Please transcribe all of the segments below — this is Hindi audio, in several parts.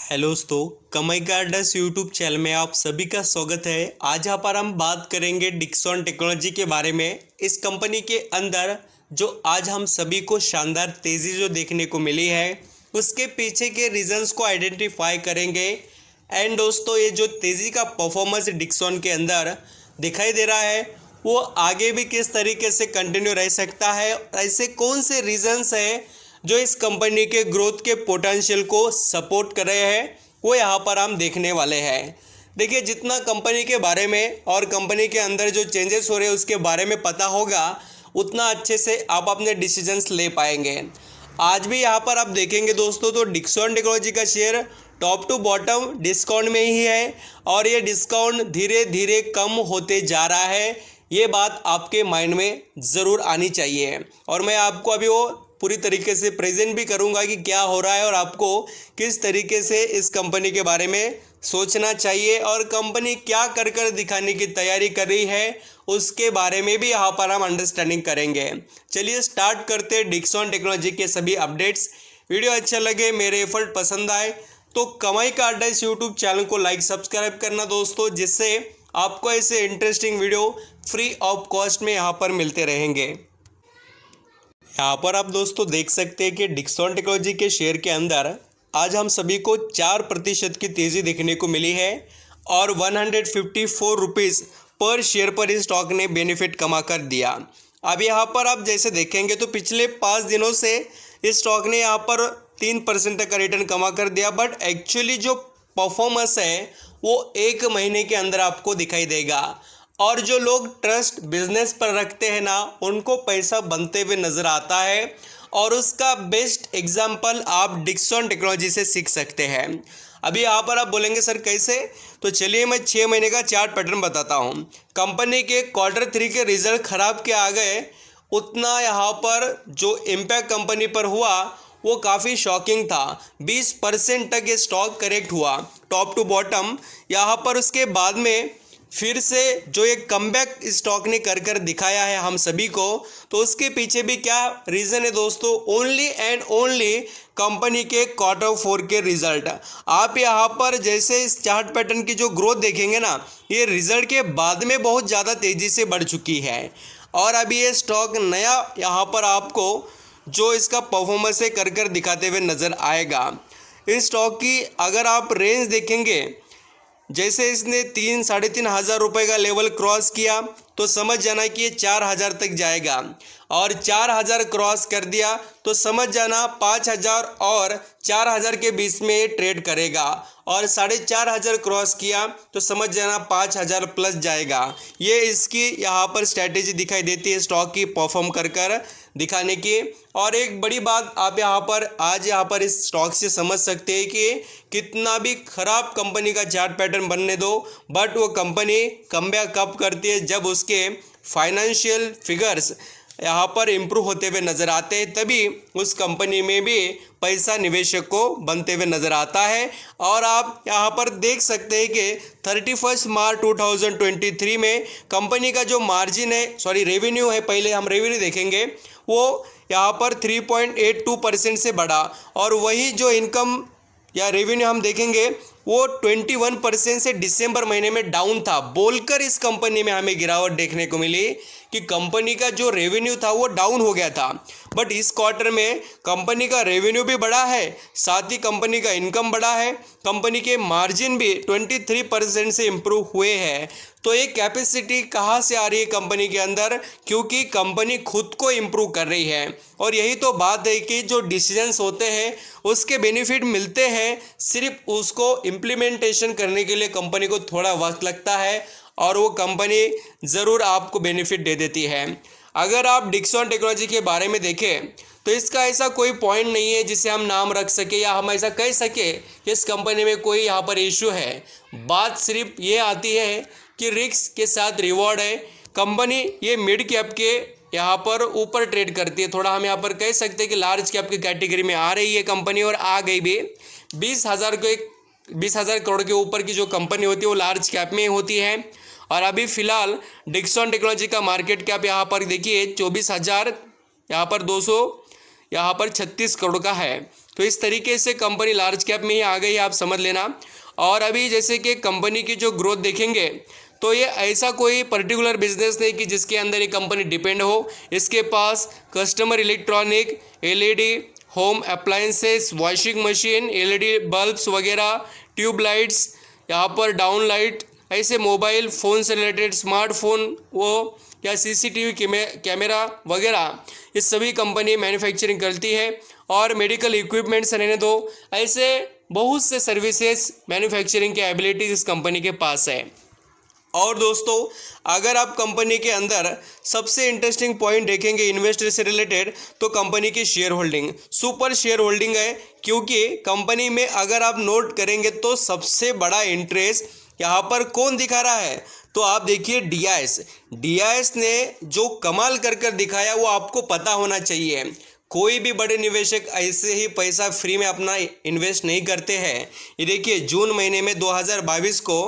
हेलो दोस्तों, कमाई का अड्डा यूट्यूब चैनल में आप सभी का स्वागत है। आज यहाँ पर हम बात करेंगे डिक्सन टेक्नोलॉजी के बारे में। इस कंपनी के अंदर जो आज हम सभी को शानदार तेज़ी जो देखने को मिली है उसके पीछे के रीजंस को आइडेंटिफाई करेंगे। एंड दोस्तों, ये जो तेज़ी का परफॉर्मेंस डिक्सन के अंदर दिखाई दे रहा है वो आगे भी किस तरीके से कंटिन्यू रह सकता है, ऐसे कौन से रीजंस है जो इस कंपनी के ग्रोथ के पोटेंशियल को सपोर्ट कर रहे हैं, वो यहाँ पर हम देखने वाले हैं। देखिए, जितना कंपनी के बारे में और कंपनी के अंदर जो चेंजेस हो रहे हैं उसके बारे में पता होगा, उतना अच्छे से आप अपने डिसीजंस ले पाएंगे। आज भी यहाँ पर आप देखेंगे दोस्तों तो डिक्सन टेक्नोलॉजी का share top to bottom discount में ही है और ये डिस्काउंट धीरे धीरे कम होते जा रहा है। ये बात आपके माइंड में ज़रूर आनी चाहिए और मैं आपको अभी वो पूरी तरीके से प्रेजेंट भी करूंगा कि क्या हो रहा है और आपको किस तरीके से इस कंपनी के बारे में सोचना चाहिए और कंपनी क्या कर कर दिखाने की तैयारी कर रही है उसके बारे में भी यहाँ पर हम अंडरस्टैंडिंग करेंगे। चलिए स्टार्ट करते हैं डिक्सन टेक्नोलॉजी के सभी अपडेट्स। वीडियो अच्छा लगे, मेरे एफर्ट पसंद आए तो कमाई का अड्डा इस यूट्यूब चैनल को लाइक सब्सक्राइब करना दोस्तों, जिससे आपको ऐसे interesting video free of cost में यहाँ पर मिलते रहेंगे। यहाँ पर आप दोस्तों देख सकते हैं कि डिक्सन टेक्नोलॉजी के शेयर के अंदर आज हम सभी को 4% की तेज़ी देखने को मिली है और 154 रुपीज़ पर शेयर पर इस स्टॉक ने बेनिफिट कमा कर दिया। अब यहाँ पर आप जैसे देखेंगे तो पिछले 5 दिनों से इस स्टॉक ने यहाँ पर 3% तक का रिटर्न कमा कर दिया, बट एक्चुअली जो परफॉर्मेंस है वो 1 महीने के अंदर आपको दिखाई देगा। और जो लोग ट्रस्ट बिजनेस पर रखते हैं ना, उनको पैसा बनते हुए नज़र आता है और उसका बेस्ट एग्जाम्पल आप डिक्सन टेक्नोलॉजी से सीख सकते हैं। अभी यहाँ पर आप बोलेंगे सर कैसे, तो चलिए मैं 6 महीने का चार्ट पैटर्न बताता हूँ। कंपनी के Q3 के रिजल्ट खराब के आ गए, उतना यहाँ पर जो इम्पैक्ट कंपनी पर हुआ वो काफ़ी शॉकिंग था। 20% तक ये स्टॉक करेक्ट हुआ टॉप टू बॉटम। यहाँ पर उसके बाद में फिर से जो एक कमबैक स्टॉक ने कर कर दिखाया है हम सभी को, तो उसके पीछे भी क्या रीज़न है दोस्तों, ओनली एंड ओनली कंपनी के Q4 के रिजल्ट। आप यहाँ पर जैसे इस चार्ट पैटर्न की जो ग्रोथ देखेंगे ना, ये रिजल्ट के बाद में बहुत ज़्यादा तेज़ी से बढ़ चुकी है और अभी ये स्टॉक नया यहाँ पर आपको जो इसका परफॉर्मेंस है कर कर दिखाते हुए नज़र आएगा। इस स्टॉक की अगर आप रेंज देखेंगे, जैसे इसने 3-3.5 हज़ार रुपये का लेवल क्रॉस किया तो समझ जाना कि ये 4,000 तक जाएगा और 4,000 क्रॉस कर दिया तो समझ जाना 5,000 और 4,000 के बीच में ये ट्रेड करेगा और 4,500 क्रॉस किया तो समझ जाना 5,000 प्लस जाएगा। ये इसकी यहाँ पर स्ट्रैटेजी दिखाई देती है स्टॉक की परफॉर्म कर कर दिखाने की। और एक बड़ी बात आप यहाँ पर आज यहाँ पर इस स्टॉक से समझ सकते हैं कि कितना भी खराब कंपनी का चार्ट पैटर्न बनने दो, बट वो कंपनी कमबैक कब करती है जब उसके फाइनेंशियल फिगर्स यहाँ पर इम्प्रूव होते हुए नज़र आते हैं, तभी उस कंपनी में भी पैसा निवेशक को बनते हुए नज़र आता है। और आप यहाँ पर देख सकते हैं कि 31 मार्च 2023 में कंपनी का जो मार्जिन है, रेवेन्यू है, पहले हम रेवेन्यू देखेंगे, वो यहाँ पर 3.82% से बढ़ा और वही जो इनकम या रेवेन्यू हम देखेंगे वो 21% से दिसंबर महीने में डाउन था। बोलकर इस कंपनी में हमें गिरावट देखने को मिली कि कंपनी का जो रेवेन्यू था वो डाउन हो गया था, बट इस क्वार्टर में कंपनी का रेवेन्यू भी बढ़ा है, साथ ही कंपनी का इनकम बढ़ा है, कंपनी के मार्जिन भी 23% से इम्प्रूव हुए हैं। तो ये कैपेसिटी कहाँ से आ रही है कंपनी के अंदर, क्योंकि कंपनी खुद को इम्प्रूव कर रही है। और यही तो बात है कि जो डिसीजंस होते हैं उसके बेनिफिट मिलते हैं, सिर्फ उसको इम्प्लीमेंटेशन करने के लिए कंपनी को थोड़ा वक्त लगता है और वो कंपनी ज़रूर आपको बेनिफिट दे देती है। अगर आप डिक्सन टेक्नोलॉजी के बारे में देखें तो इसका ऐसा कोई पॉइंट नहीं है जिसे हम नाम रख सके या हम ऐसा कह सके कि इस कंपनी में कोई यहाँ पर इशू है। बात सिर्फ ये आती है कि रिस्क के साथ रिवॉर्ड है। कंपनी ये मिड कैप के यहाँ पर ऊपर ट्रेड करती है, थोड़ा हम यहाँ पर कह सकते हैं कि लार्ज कैप की कैटेगरी में आ रही है कंपनी और आ गई भी। 20,000 करोड़ के ऊपर की जो कंपनी होती है वो लार्ज कैप में होती है और अभी फ़िलहाल डिक्सन टेक्नोलॉजी का मार्केट कैप यहाँ पर देखिए 24,000 यहाँ पर 200 यहाँ पर 36 करोड़ का है। तो इस तरीके से कंपनी लार्ज कैप में ही आ गई है, आप समझ लेना। और अभी जैसे कि कंपनी की जो ग्रोथ देखेंगे तो ये ऐसा कोई पर्टिकुलर बिजनेस नहीं कि जिसके अंदर ये कंपनी डिपेंड हो। इसके पास customer electronic, LED, home appliances, washing machine, LED bulbs वगैरह, ट्यूब लाइट्स, यहाँ पर डाउन लाइट, ऐसे मोबाइल फ़ोन से रिलेटेड स्मार्टफोन वो या सीसीटीवी कैमरा वगैरह, ये सभी कंपनी मैन्युफैक्चरिंग करती है। और मेडिकल इक्विपमेंट्स रहने दो, ऐसे बहुत से सर्विसेज मैन्युफैक्चरिंग के एबिलिटीज इस कंपनी के पास है। और दोस्तों, अगर आप कंपनी के अंदर सबसे इंटरेस्टिंग पॉइंट देखेंगे इन्वेस्टर से रिलेटेड, तो कंपनी की share holding super share holding है। क्योंकि कंपनी में अगर आप नोट करेंगे तो सबसे बड़ा इंटरेस्ट यहाँ पर कौन दिखा रहा है, तो आप देखिए डीआईएस ने जो कमाल कर दिखाया वो आपको पता होना चाहिए। कोई भी बड़े निवेशक ऐसे ही पैसा फ्री में अपना इन्वेस्ट नहीं करते हैं। ये देखिए जून महीने में 2022 को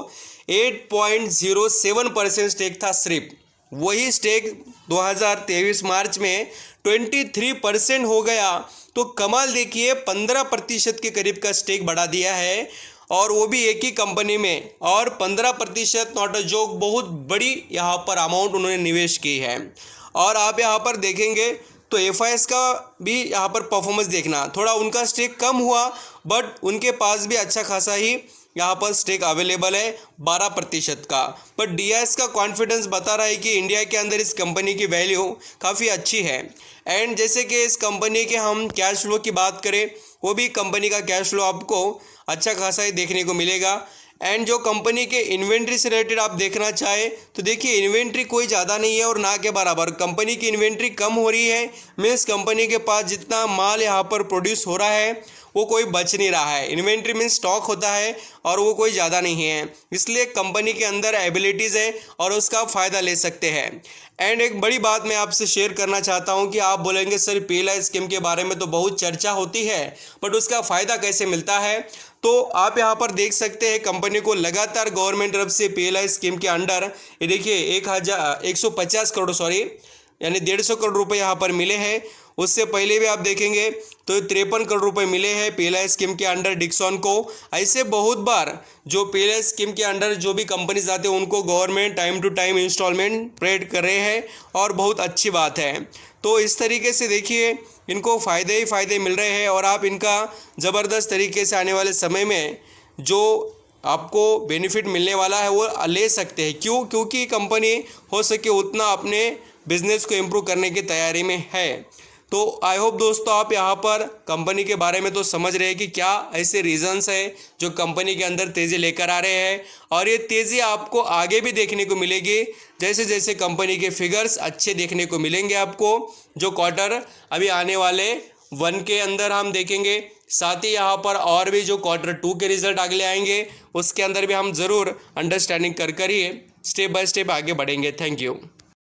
8.07% स्टेक था सिर्फ, वही स्टेक 2023 मार्च में 23% हो गया। तो कमाल देखिए 15% के करीब का स्टेक बढ़ा दिया है, और वो भी एक ही कंपनी में। और 15% नॉट अ जोक, बहुत बड़ी यहाँ पर अमाउंट उन्होंने निवेश की है। और आप यहाँ पर देखेंगे तो एफआईएस का भी यहाँ पर परफॉर्मेंस देखना, थोड़ा उनका स्टेक कम हुआ, बट उनके पास भी अच्छा खासा ही यहाँ पर स्टेक अवेलेबल है 12% का। बट डीआईएस का कॉन्फिडेंस बता रहा है कि इंडिया के अंदर इस कंपनी की वैल्यू काफ़ी अच्छी है। एंड जैसे कि इस कंपनी के हम कैश फ्लो की बात करें, वो भी कंपनी का कैश फ्लो आपको अच्छा खासा ही देखने को मिलेगा। एंड जो कंपनी के इन्वेंट्री से रिलेटेड आप देखना चाहे तो देखिए इन्वेंट्री कोई ज़्यादा नहीं है और ना के बराबर, कंपनी की इन्वेंट्री कम हो रही है। मीन्स कंपनी के पास जितना माल यहाँ पर प्रोड्यूस हो रहा है वो कोई बच नहीं रहा है। इन्वेंट्री मीन्स स्टॉक होता है और वो कोई ज़्यादा नहीं है, इसलिए कंपनी के अंदर एबिलिटीज़ है और उसका फ़ायदा ले सकते हैं। एंड एक बड़ी बात मैं आपसे शेयर करना चाहता हूं कि आप बोलेंगे सर पीएलआई स्कीम के बारे में तो बहुत चर्चा होती है, बट उसका फ़ायदा कैसे मिलता है, तो आप यहां पर देख सकते हैं कंपनी को लगातार गवर्नमेंट तरफ से पीएलआई स्कीम के अंडर ये देखिए 150 करोड़ यानी 150 करोड़ रुपए यहाँ पर मिले हैं। उससे पहले भी आप देखेंगे तो 53 करोड़ रुपए मिले हैं पीएलआई स्कीम के अंडर डिक्सन को। ऐसे बहुत बार जो पीएलआई स्कीम के अंडर जो भी कंपनीज आते हैं उनको government time to time instalment provide कर रहे हैं और बहुत अच्छी बात है। तो इस तरीके से देखिए इनको फ़ायदे ही फ़ायदे मिल रहे हैं और आप इनका ज़बरदस्त तरीके से आने वाले समय में जो आपको बेनिफिट मिलने वाला है वो ले सकते हैं। क्योंकि कंपनी हो सके उतना अपने बिजनेस को इम्प्रूव करने की तैयारी में है। तो आई होप दोस्तों आप यहाँ पर कंपनी के बारे में तो समझ रहे हैं कि क्या ऐसे रीजंस है जो कंपनी के अंदर तेज़ी लेकर आ रहे हैं, और ये तेज़ी आपको आगे भी देखने को मिलेगी जैसे जैसे कंपनी के फिगर्स अच्छे देखने को मिलेंगे आपको, जो क्वार्टर अभी आने वाले 1 के अंदर हम देखेंगे। साथ ही यहाँ पर और भी जो Q2 के रिजल्ट अगले आएंगे उसके अंदर भी हम ज़रूर अंडरस्टैंडिंग कर ही स्टेप बाय स्टेप आगे बढ़ेंगे। Thank you.